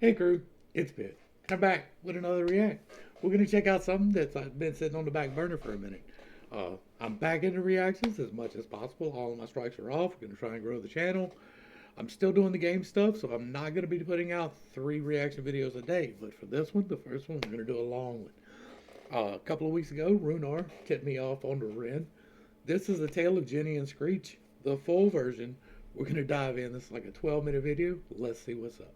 Hey crew, it's Pitt. And I'm back with another react. We're going to check out something that's been sitting on the back burner for a minute. I'm back into reactions as much as possible. All of my strikes are off. We're going to try and grow the channel. I'm still doing the game stuff, so I'm not going to be putting out 3 reaction videos a day. But for this one, the first one, we're going to do a long one. A couple of weeks ago, Runar tipped me off on the Ren. This is the tale of Jenny and Screech, the full version. We're going to dive in. This is like a 12-minute video. Let's see what's up.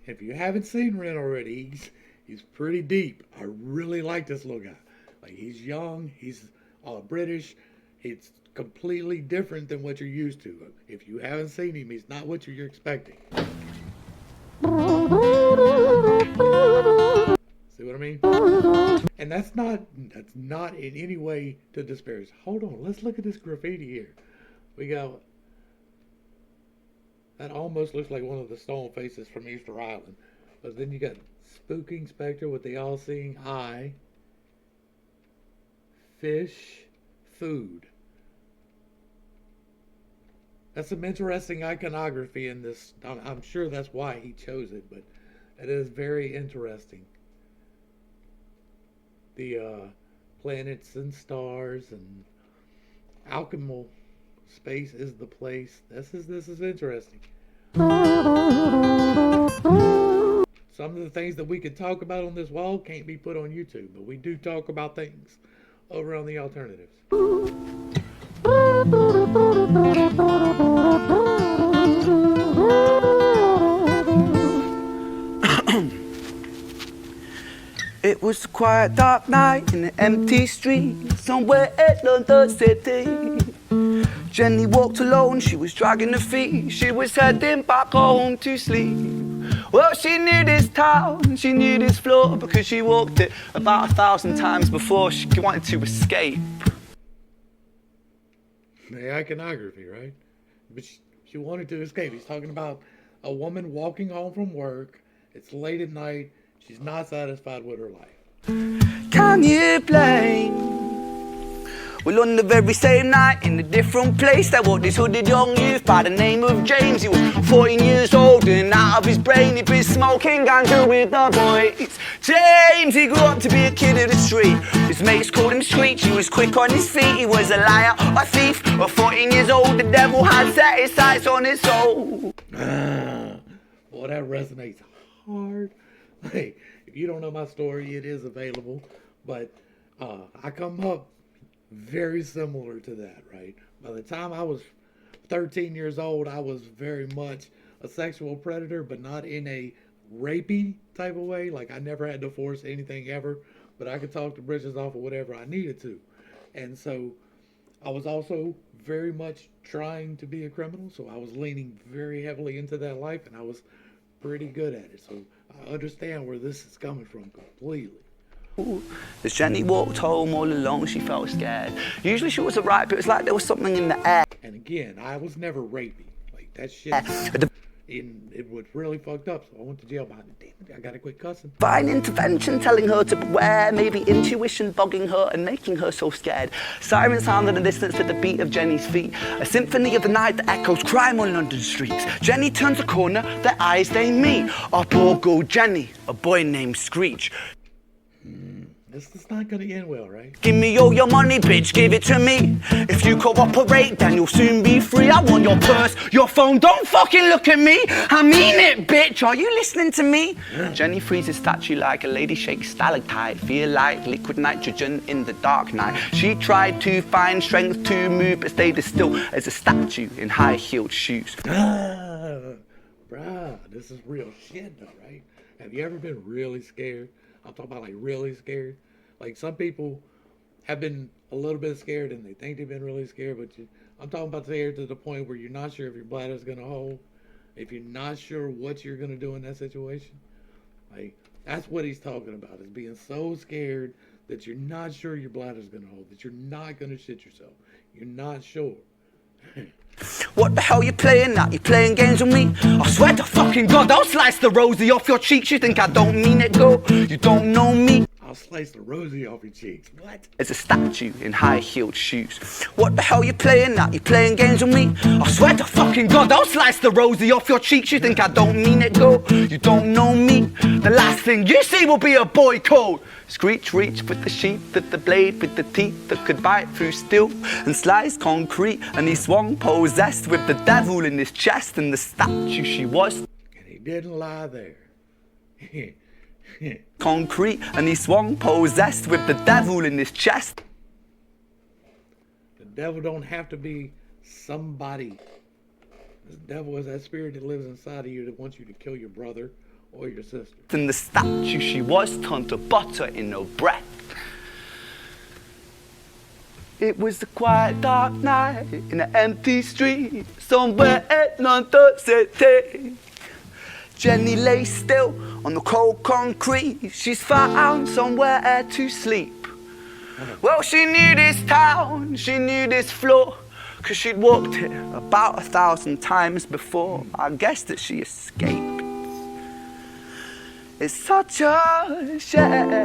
If you haven't seen Ren already, he's pretty deep. I really like this little guy. Like, he's young, he's British. It's completely different than what you're used to. If you haven't seen him, he's not what you're expecting. See what I mean? And that's not in any way to disparage. Hold on, let's look at this graffiti here. We got, that almost looks like one of the stone faces from Easter Island. But then you got Spooking Spectre with the all-seeing eye. Fish. Food. That's some interesting iconography in this. I'm sure that's why he chose it, but it is very interesting. The planets and stars and alchemical space is the place. This is interesting. Some of the things that we could talk about on this wall can't be put on YouTube, but we do talk about things over on the alternatives. It was a quiet dark night in an empty street somewhere in London City. Jenny walked alone, she was dragging her feet. She was heading back home to sleep. Well, she knew this town, she knew this floor, because she walked it about 1,000 times before. She wanted to escape. The iconography, right? But she wanted to escape. He's talking about a woman walking home from work. It's late at night. She's not satisfied with her life. Can you blame? Well, on the very same night, in a different place, there walked this hooded young youth by the name of James. He was 14 years old and out of his brain. He'd been smoking ganja with the boys. James, he grew up to be a kid of the street. His mates called him Screech. He was quick on his feet. He was a liar, a thief. At 14 years old, the devil had set his sights on his soul. Boy, that resonates hard. Hey, if you don't know my story, it is available. But I come up very similar to that, right? By the time I was 13 years old, I was very much a sexual predator, but not in a rapey type of way. Like, I never had to force anything ever, but I could talk the britches off of whatever I needed to. And so I was also very much trying to be a criminal, so I was leaning very heavily into that life, and I was pretty good at it. So I understand where this is coming from completely. As Jenny walked home all alone, she felt scared. Usually she was alright, but it was like there was something in the air. And again, I was never rapey. Like, that shit, it was really fucked up, so I went to jail behind it. Damn it, I gotta quit cussing. Divine intervention telling her to beware, maybe intuition bugging her and making her so scared. Sirens sound in the distance to the beat of Jenny's feet. A symphony of the night that echoes crime on London streets. Jenny turns a corner, their eyes they meet. Up or go Jenny, a boy named Screech. This is not gonna end well, right? Give me all your money, bitch, give it to me. If you cooperate, then you'll soon be free. I want your purse, your phone, don't fucking look at me. I mean it, bitch, are you listening to me? Yeah. Jenny freezes statue like a lady shakes stalactite. Feel like liquid nitrogen in the dark night. She tried to find strength to move, but stayed as still as a statue in high-heeled shoes. Bruh, this is real shit though, right? Have you ever been really scared? I'm talking about like really scared. Like, some people have been a little bit scared and they think they've been really scared, but I'm talking about scared to the point where you're not sure if your bladder's gonna hold, if you're not sure what you're gonna do in that situation. Like, that's what he's talking about, is being so scared that you're not sure your bladder's gonna hold, that you're not gonna shit yourself, you're not sure. What the hell you playing at? You playing games with me? I swear to fucking God, I'll slice the rosy off your cheeks. You think I don't mean it, go? You don't know me. I'll slice the rosy off your cheeks. What? As a statue in high-heeled shoes. What the hell you playing at? You playing games with me? I swear to fucking God, I'll slice the rosy off your cheeks. You think I don't mean it, go? You don't know me. The last thing you see will be a boy code. Screech reached with the sheath of the blade, with the teeth that could bite through steel and slice concrete. And he swung possessed with the devil in his chest, and the statue she was. And he didn't lie there. Concrete, and he swung possessed with the devil in his chest. The devil don't have to be somebody. The devil is that spirit that lives inside of you that wants you to kill your brother or your sister. And the statue she was turned to butter in her breath. It was a quiet dark night in an empty street somewhere in London City. Jenny lay still on the cold concrete. She's found somewhere to sleep. Well, she knew this town, she knew this floor, 'cause she'd walked it about 1,000 times before. I guess that she escaped. It's such a shame.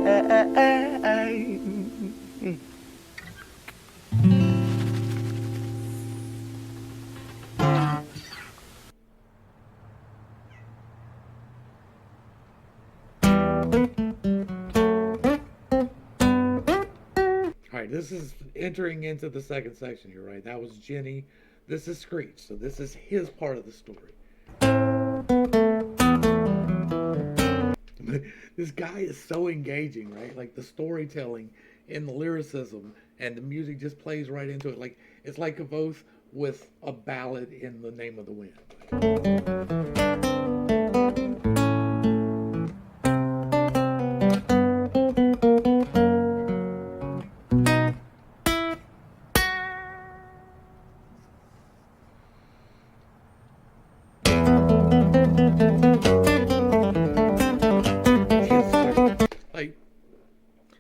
Alright, this is entering into the second section here, right? That was Jenny. This is Screech, so this is his part of the story. This guy is so engaging, right? Like the storytelling and the lyricism and the music just plays right into it. Like it's like a both with a ballad in the name of the wind.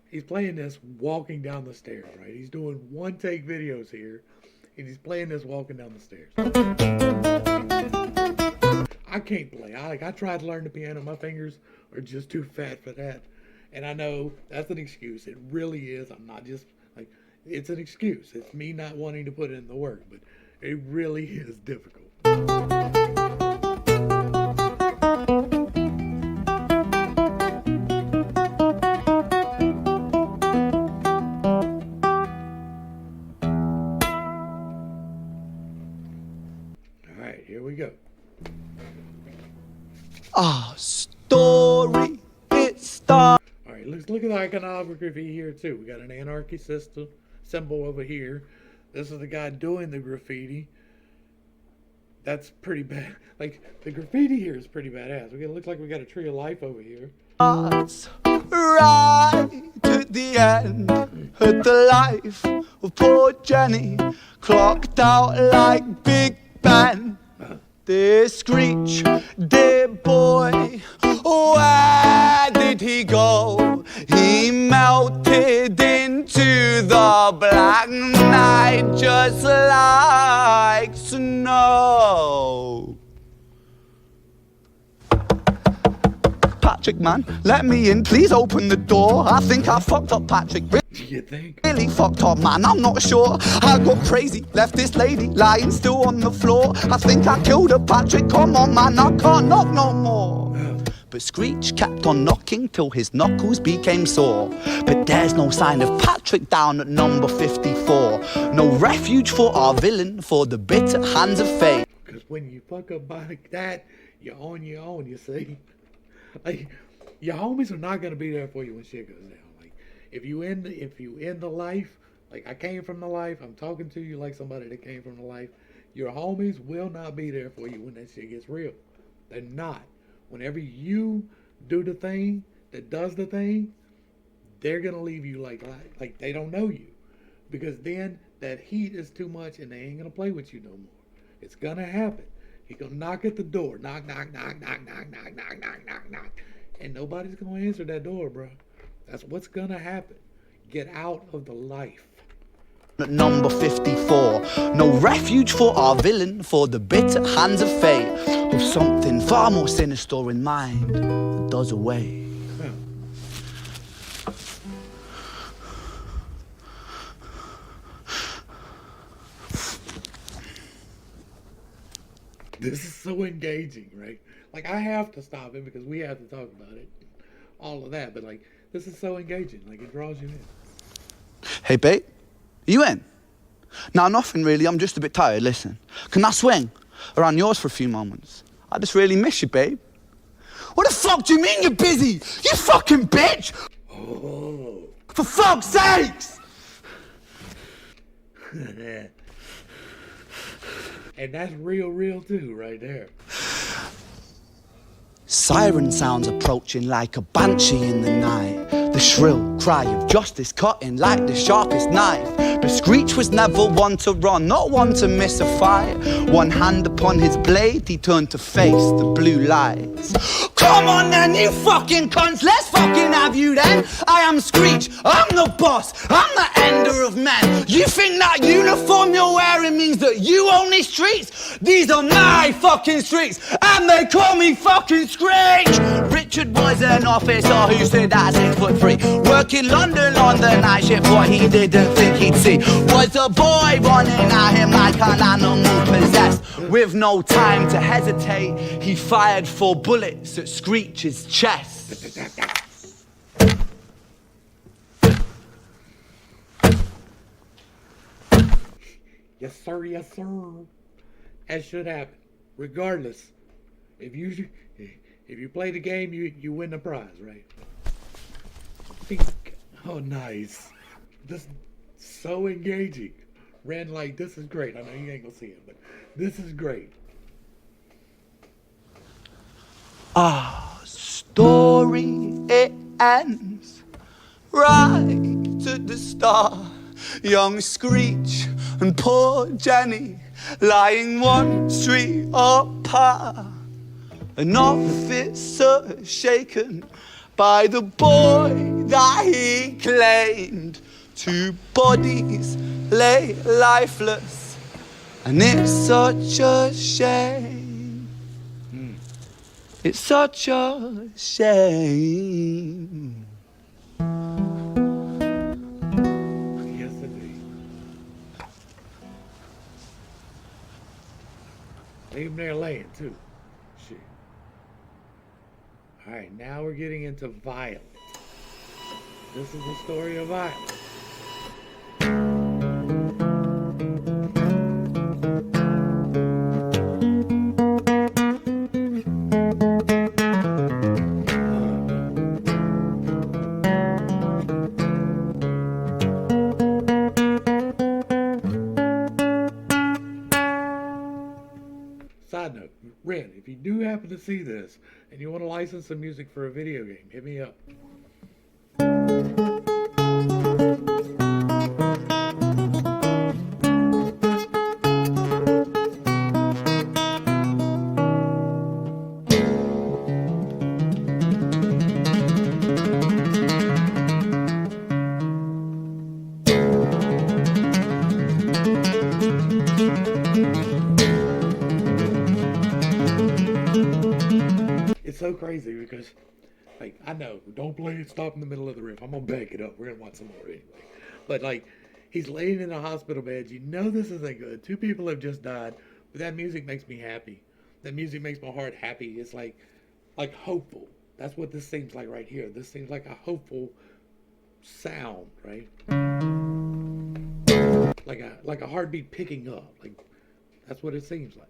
He's playing this walking down the stairs, right? He's doing one take videos here, and he's playing this walking down the stairs. I can't play. I tried to learn the piano. My fingers are just too fat for that. And I know that's an excuse. It really is. I'm not just like, it's an excuse. It's me not wanting to put in the work, but it really is difficult. Here we go. Our story, it starts. All right, let's look at the iconography here too. We got an anarchy symbol over here. This is the guy doing the graffiti. That's pretty bad. Like the graffiti here is pretty badass. It looks like we got a tree of life over here. Right at the end, at the life of poor Jenny, clocked out like Big Ben. This Screech, dear boy, where did he go? He melted into the black night just like snow. Patrick, man, let me in, please open the door. I think I fucked up, Patrick. You think? Really fucked up, man, I'm not sure. I got crazy, left this lady lying still on the floor. I think I killed her, Patrick, come on, man, I can't knock no more. But Screech kept on knocking till his knuckles became sore. But there's no sign of Patrick down at number 54. No refuge for our villain, for the bitter hands of fate. Because when you fuck up like that, you're on your own, you see? Like, your homies are not gonna be there for you when shit goes down. Like, if you end the life, like I came from the life, I'm talking to you like somebody that came from the life. Your homies will not be there for you when that shit gets real. They're not. Whenever you do the thing that does the thing, they're gonna leave you like they don't know you, because then that heat is too much and they ain't gonna play with you no more. It's gonna happen. He gonna knock at the door. Knock, knock, knock, knock, knock, knock, knock, knock, knock, knock. And nobody's gonna answer that door, bro. That's what's gonna happen. Get out of the life. At number 54, no refuge for our villain, for the bitter hands of fate, with something far more sinister in mind that does away. This is so engaging, right? Like, I have to stop it because we have to talk about it, all of that, but like, this is so engaging, like it draws you in. Hey babe, you in? Nah, nothing really, I'm just a bit tired, listen. Can I swing around yours for a few moments? I just really miss you, babe. What the fuck do you mean you're busy? You fucking bitch! Oh. For fuck's sakes! And that's real too, right there. Siren sounds approaching like a banshee in the night. The shrill cry of justice cutting like the sharpest knife. But Screech was never one to run, not one to miss a fight. One hand upon his blade, he turned to face the blue lights. Come on then, you fucking cunts, let's fucking have you then. I am Screech, I'm the boss, I'm the ender of men. You think that uniform you're wearing means that you own these streets? These are my fucking streets, and they call me fucking Screech. Richard was an officer who stood at 6'3", working London on the night shift. What he didn't think he'd see was a boy running at him like an animal possessed. With no time to hesitate, he fired 4 bullets at Screech's chest. Yes sir, yes sir. That should happen. Regardless, if you play the game, you win the prize, right? Oh, nice. This so engaging. Ren, like, this is great. I know you ain't gonna see it, but this is great. Our story, it ends right at the start. Young Screech and poor Jenny lying one street apart. An officer shaken by the boy that he claimed. 2 bodies lay lifeless, and it's such a shame. It's such a shame. Yes, indeed. Leave him there laying, too. Shit. Alright, now we're getting into Violet. This is the story of Violet. Side note, Ren, if you do happen to see this and you want to license some music for a video game, hit me up. It's so crazy because, like, I know, don't play it, stop in the middle of the riff. I'm gonna back it up. We're gonna watch some more anyway. But, like, he's laying in a hospital bed. You know this isn't good. 2 people have just died. But that music makes me happy. That music makes my heart happy. It's like hopeful. That's what this seems like right here. This seems like a hopeful sound, right? Like a heartbeat picking up. Like, that's what it seems like.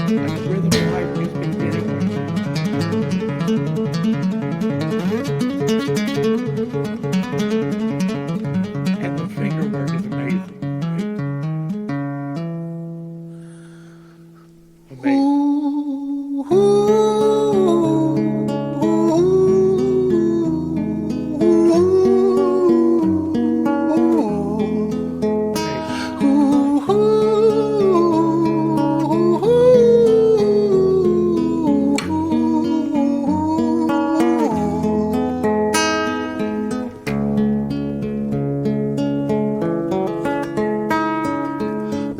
Like a rhythm of life just beginning. And the finger work is amazing. Right? Amazing.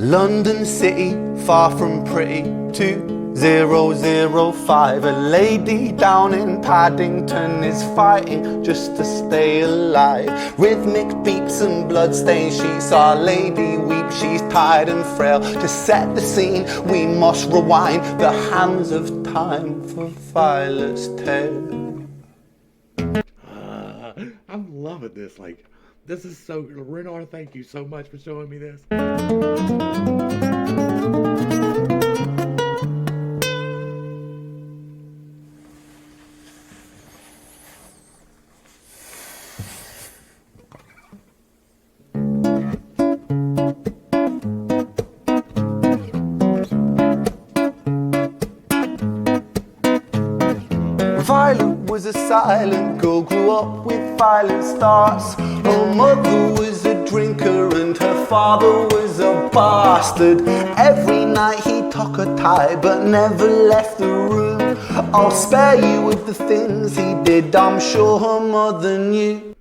London City, far from pretty, 2005. A lady down in Paddington is fighting just to stay alive. Rhythmic beats and bloodstained sheets, Our Lady weeps, she's tired and frail. To set the scene, we must rewind the hands of time for Violet's tale. I'm loving this. Like, this is so good. Renard, thank you so much for showing me this. Violet was a silent girl, grew up with violent starts. Her mother was a drinker and her father was a bastard. Every night he took her tie but never left the room. I'll spare you with the things he did, I'm sure her mother knew.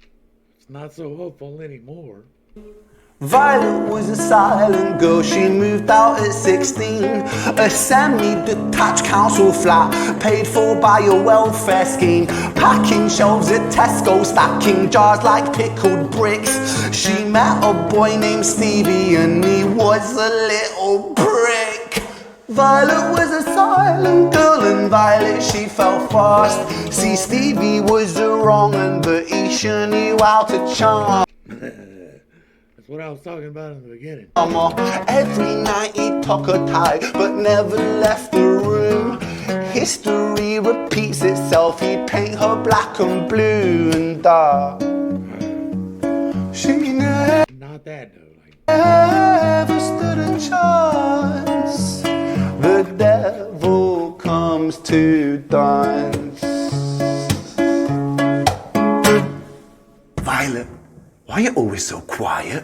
It's not so hopeful anymore. Violet was a silent girl, she moved out at 16. A semi-detached council flat, paid for by a welfare scheme. Packing shelves at Tesco, stacking jars like pickled bricks. She met a boy named Stevie and he was a little prick. Violet was a silent girl and Violet she fell fast. See, Stevie was a wrong un, but he sure knew how to charm. That's what I was talking about in the beginning. Every night he took her tie but never left the room. History repeats itself, he'd paint her black and blue and dark. She never Not that though. Like, stood a chance. The devil comes to dance. Violet, why are you always so quiet?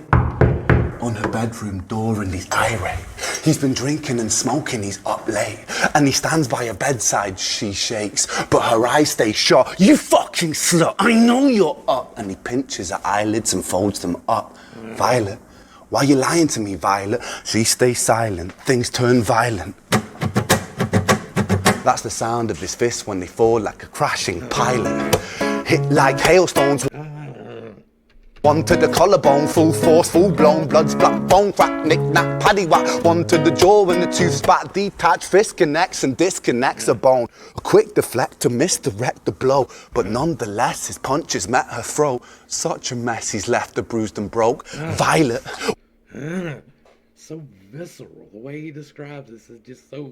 On her bedroom door and he's irate. He's been drinking and smoking, he's up late. And he stands by her bedside, she shakes, but her eyes stay shut. You fucking slut, I know you're up. And he pinches her eyelids and folds them up. Violet, why are you lying to me, Violet? She stays silent, things turn violent. That's the sound of his fists when they fall like a crashing pilot. Hit like hailstones. One to the collarbone, full force, full blown, blood splat, bone crack, knick knack, paddy whack. One to the jaw and the tooth spat, detached fist connects and disconnects a bone. A quick deflect to misdirect the blow, but nonetheless his punches met her throat. Such a mess he's left her bruised and broke. Violet. so visceral. The way he describes this is just so,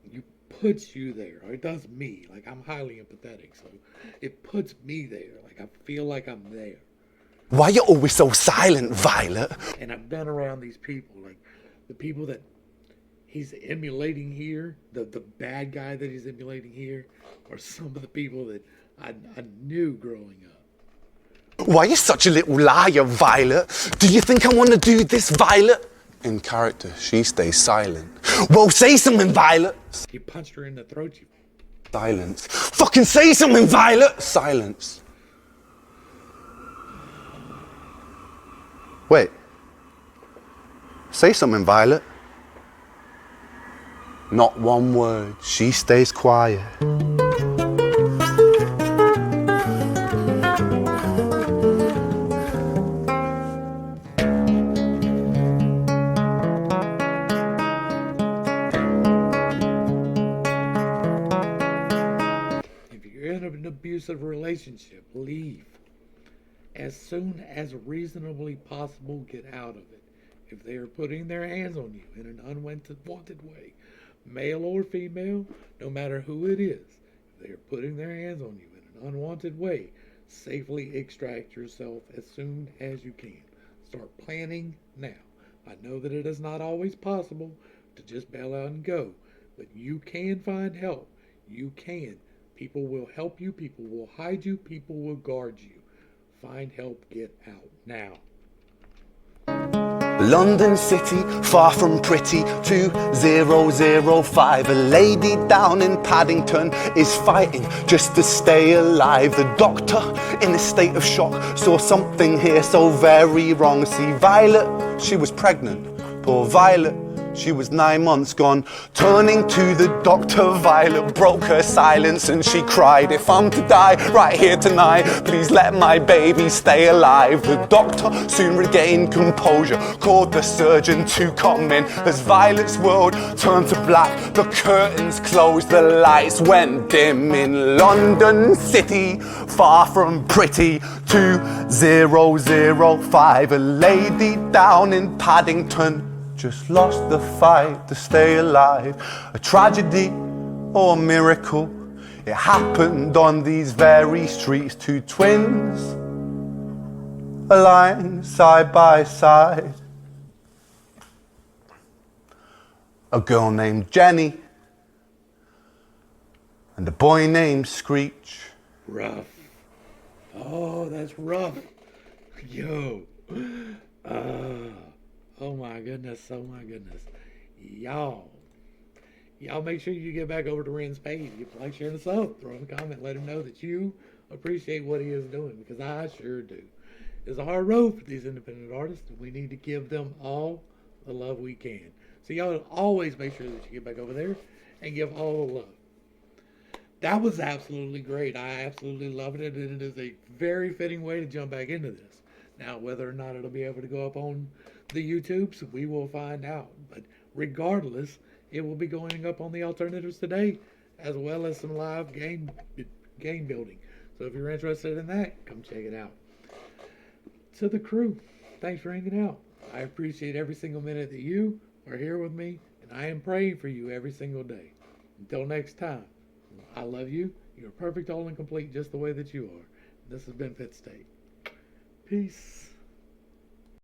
you puts you there. Or it does me. Like, I'm highly empathetic, so it puts me there. Like, I feel like I'm there. Why are you always so silent, Violet? And I've been around these people, like the people that he's emulating here, the bad guy that he's emulating here, are some of the people that I knew growing up. Why are you such a little liar, Violet? Do you think I want to do this, Violet? In character, she stays silent. Well, say something, Violet. He punched her in the throat. Silence. Fucking say something, Violet. Silence. Wait. Say something, Violet. Not one word. She stays quiet. If you're in an abusive relationship, leave. As soon as reasonably possible, get out of it. If they are putting their hands on you in an unwanted way, male or female, no matter who it is, if they are putting their hands on you in an unwanted way, safely extract yourself as soon as you can. Start planning now. I know that it is not always possible to just bail out and go, but you can find help. You can. People will help you. People will hide you. People will guard you. Find help, get out now. London City, far from pretty, 2005. A lady down in Paddington is fighting just to stay alive. The doctor, in a state of shock, saw something here so very wrong. See, Violet, she was pregnant, Poor Violet, she was 9 months gone. Turning to the doctor, Violet broke her silence and she cried, if I'm to die right here tonight, please let my baby stay alive. The doctor soon regained composure, called the surgeon to come in. As Violet's world turned to black, the curtains closed, the lights went dim. In London City, far from pretty, 2005, a lady down in Paddington just lost the fight to stay alive. A tragedy or a miracle, it happened on these very streets. Two twins aligned side by side. A girl named Jenny and a boy named Screech. Rough. Oh, that's rough. Yo. Oh my goodness. Oh my goodness. Y'all make sure you get back over to Ren's page. You like, share, and sub. Throw him a comment. Let him know that you appreciate what he is doing, because I sure do. It's a hard road for these independent artists. We need to give them all the love we can. So y'all always make sure that you get back over there and give all the love. That was absolutely great. I absolutely loved it, and it is a very fitting way to jump back into this. Now, whether or not it'll be able to go up on the YouTubes, we will find out. But regardless, it will be going up on the alternatives today, as well as some live game building. So if you're interested in that, come check it out. To the crew, thanks for hanging out. I appreciate every single minute that you are here with me, and I am praying for you every single day. Until next time, I love you. You're perfect, all and complete, just the way that you are. This has been Pittstake. Peace.